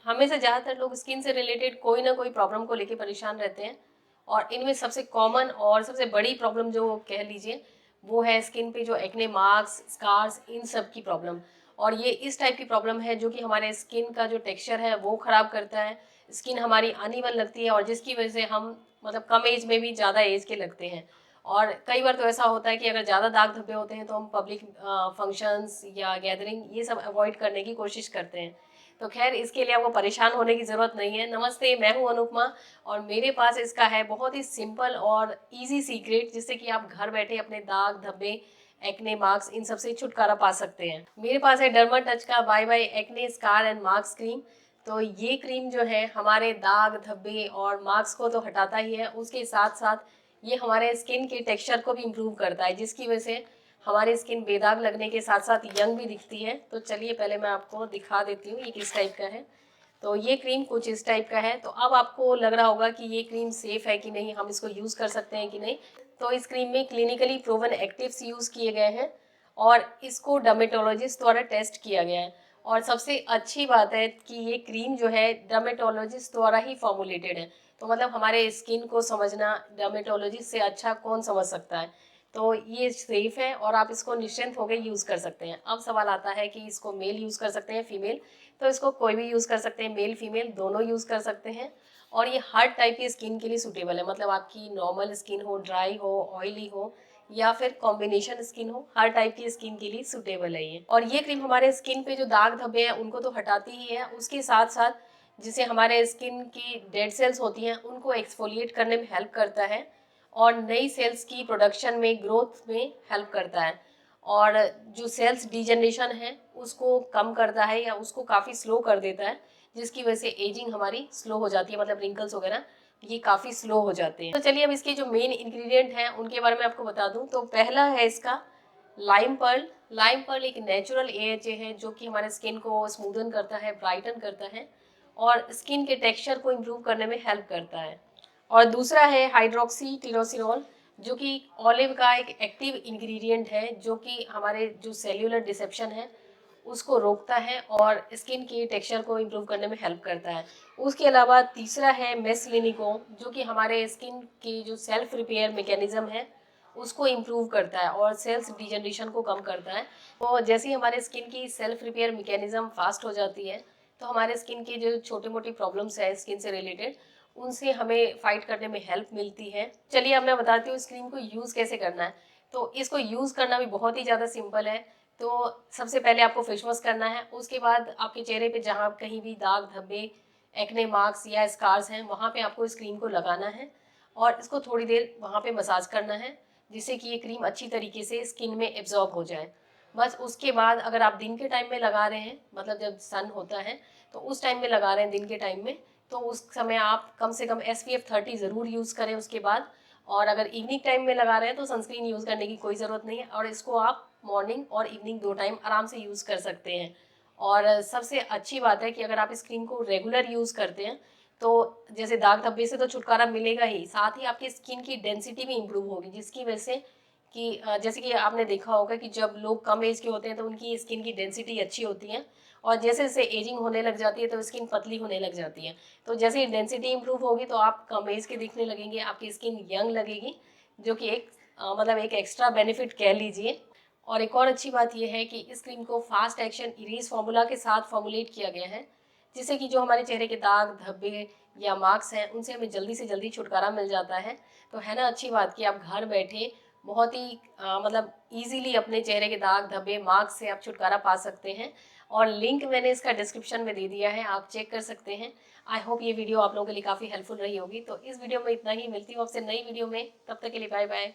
हमेशा ज़्यादातर लोग स्किन से रिलेटेड कोई ना कोई प्रॉब्लम को लेके परेशान रहते हैं और इनमें सबसे कॉमन और सबसे बड़ी प्रॉब्लम जो कह लीजिए वो है स्किन पे जो एक्ने मार्क्स, स्कार्स, इन सब की प्रॉब्लम। और ये इस टाइप की प्रॉब्लम है जो कि हमारे स्किन का जो टेक्सचर है वो खराब करता है, स्किन हमारी अनइवन लगती है और जिसकी वजह से हम मतलब कम एज में भी ज़्यादा एज के लगते हैं। और कई बार तो ऐसा होता है कि अगर ज़्यादा दाग धब्बे होते हैं तो हम पब्लिक फंक्शंस या गैदरिंग ये सब अवॉइड करने की कोशिश करते हैं। तो खैर इसके लिए आपको परेशान होने की ज़रूरत नहीं है। नमस्ते, मैं हूं अनुपमा और मेरे पास इसका है बहुत ही सिंपल और इजी सीक्रेट जिससे कि आप घर बैठे अपने दाग धब्बे, एक्ने मार्क्स इन सब से छुटकारा पा सकते हैं। मेरे पास है डर्मा टच का bye bye acne scar and marks cream. तो ये क्रीम जो है हमारे दाग धब्बे और मार्क्स को तो हटाता ही है, उसके साथ साथ ये हमारे स्किन के टेक्सचर को भी इम्प्रूव करता है जिसकी वजह से हमारी स्किन बेदाग लगने के साथ साथ यंग भी दिखती है। तो चलिए पहले मैं आपको दिखा देती हूँ ये किस टाइप का है। तो ये क्रीम कुछ इस टाइप का है। तो अब आपको लग रहा होगा कि ये क्रीम सेफ़ है कि नहीं, हम इसको यूज़ कर सकते हैं कि नहीं। तो इस क्रीम में क्लिनिकली प्रूवन एक्टिव्स यूज़ किए गए हैं और इसको डर्मेटोलॉजिस्ट द्वारा टेस्ट किया गया है। और सबसे अच्छी बात है कि ये क्रीम जो है डर्मेटोलॉजिस्ट द्वारा ही फॉर्मुलेटेड है। तो मतलब हमारे स्किन को समझना डर्मेटोलॉजिस्ट से अच्छा कौन समझ सकता है। तो ये सेफ़ है और आप इसको निश्चिंत होकर यूज़ कर सकते हैं। अब सवाल आता है कि इसको मेल यूज़ कर सकते हैं फीमेल। तो इसको कोई भी यूज़ कर सकते हैं, मेल फीमेल दोनों यूज़ कर सकते हैं। और ये हर टाइप की स्किन के लिए सूटेबल है, मतलब आपकी नॉर्मल स्किन हो, ड्राई हो, ऑयली हो या फिर कॉम्बिनेशन स्किन हो, हर टाइप की स्किन के लिए सूटेबल है ये। और ये क्रीम हमारे स्किन पे जो दाग धब्बे हैं उनको तो हटाती ही है, उसके साथ साथ जिसे हमारे स्किन की डेड सेल्स होती हैं उनको एक्सफोलिएट करने में हेल्प करता है और नई सेल्स की प्रोडक्शन में, ग्रोथ में हेल्प करता है। और जो सेल्स डिजनरेशन है उसको कम करता है या उसको काफ़ी स्लो कर देता है, जिसकी वजह से एजिंग हमारी स्लो हो जाती है, मतलब रिंकल्स वगैरह ये काफ़ी स्लो हो जाते हैं। तो चलिए अब इसके जो मेन इंग्रेडिएंट हैं उनके बारे में आपको बता दूं। तो पहला है इसका लाइम पर्ल। लाइम पर्ल एक नेचुरल AHA है जो कि हमारे स्किन को स्मूदन करता है, ब्राइटन करता है और स्किन के टेक्सचर को इम्प्रूव करने में हेल्प करता है। और दूसरा है हाइड्रोक्सी टिरोसिनॉल जो कि ऑलिव का एक एक्टिव इंग्रेडिएंट है जो कि हमारे जो सेल्यूलर डिसेप्शन है उसको रोकता है और स्किन के टेक्सचर को इम्प्रूव करने में हेल्प करता है। उसके अलावा तीसरा है मेसलिनिको जो कि हमारे स्किन की जो सेल्फ रिपेयर मैकेनिज्म है उसको इम्प्रूव करता है और सेल्स डिजनरेशन को कम करता है। तो जैसे ही हमारे स्किन की सेल्फ रिपेयर मैकेनिज्म फास्ट हो जाती है तो हमारे स्किन के जो छोटे मोटी प्रॉब्लम्स है स्किन से रिलेटेड उनसे हमें फाइट करने में हेल्प मिलती है। चलिए अब मैं बताती हूँ इस क्रीम को यूज़ कैसे करना है। तो इसको यूज़ करना भी बहुत ही ज़्यादा सिंपल है। तो सबसे पहले आपको फेस वॉश करना है, उसके बाद आपके चेहरे पे जहाँ कहीं भी दाग धब्बे, एक्ने मार्क्स या स्कार्स हैं वहाँ पे आपको इस क्रीम को लगाना है और इसको थोड़ी देर वहाँ पे मसाज करना है जिससे कि ये क्रीम अच्छी तरीके से स्किन में एब्जॉर्ब हो जाए। बस उसके बाद अगर आप दिन के टाइम में लगा रहे हैं, मतलब जब सन होता है तो उस टाइम में लगा रहे हैं दिन के टाइम में, तो उस समय आप कम से कम SPF 30 ज़रूर यूज़ करें उसके बाद। और अगर इवनिंग टाइम में लगा रहे हैं तो सनस्क्रीन यूज़ करने की कोई ज़रूरत नहीं है और इसको आप मॉर्निंग और इवनिंग 2 टाइम आराम से यूज़ कर सकते हैं। और सबसे अच्छी बात है कि अगर आप इस क्रीम को रेगुलर यूज़ करते हैं तो जैसे दाग धब्बे से तो छुटकारा मिलेगा ही, साथ ही आपकी स्किन की डेंसिटी भी इम्प्रूव होगी जिसकी वजह से कि जैसे कि आपने देखा होगा कि जब लोग कम एज के होते हैं तो उनकी स्किन की डेंसिटी अच्छी होती है और जैसे जैसे एजिंग होने लग जाती है तो स्किन पतली होने लग जाती है। तो जैसे ही डेंसिटी इंप्रूव होगी तो आप कम एज के दिखने लगेंगे, आपकी स्किन यंग लगेगी, जो कि एक मतलब एक एक्स्ट्रा बेनिफिट कह लीजिए। और एक और अच्छी बात यह है कि इस क्रीम को फास्ट एक्शन इरेज फार्मूला के साथ फॉर्मुलेट किया गया है जिससे कि जो हमारे चेहरे के दाग धब्बे या मार्क्स हैं उनसे हमें जल्दी से जल्दी छुटकारा मिल जाता है। तो है ना अच्छी बात कि आप घर बैठे बहुत ही मतलब इजीली अपने चेहरे के दाग धब्बे मार्क्स से आप छुटकारा पा सकते हैं। और लिंक मैंने इसका डिस्क्रिप्शन में दे दिया है, आप चेक कर सकते हैं। आई होप ये वीडियो आप लोगों के लिए काफ़ी हेल्पफुल रही होगी। तो इस वीडियो में इतना ही, मिलती हूँ आपसे नई वीडियो में, तब तक के लिए बाय बाय।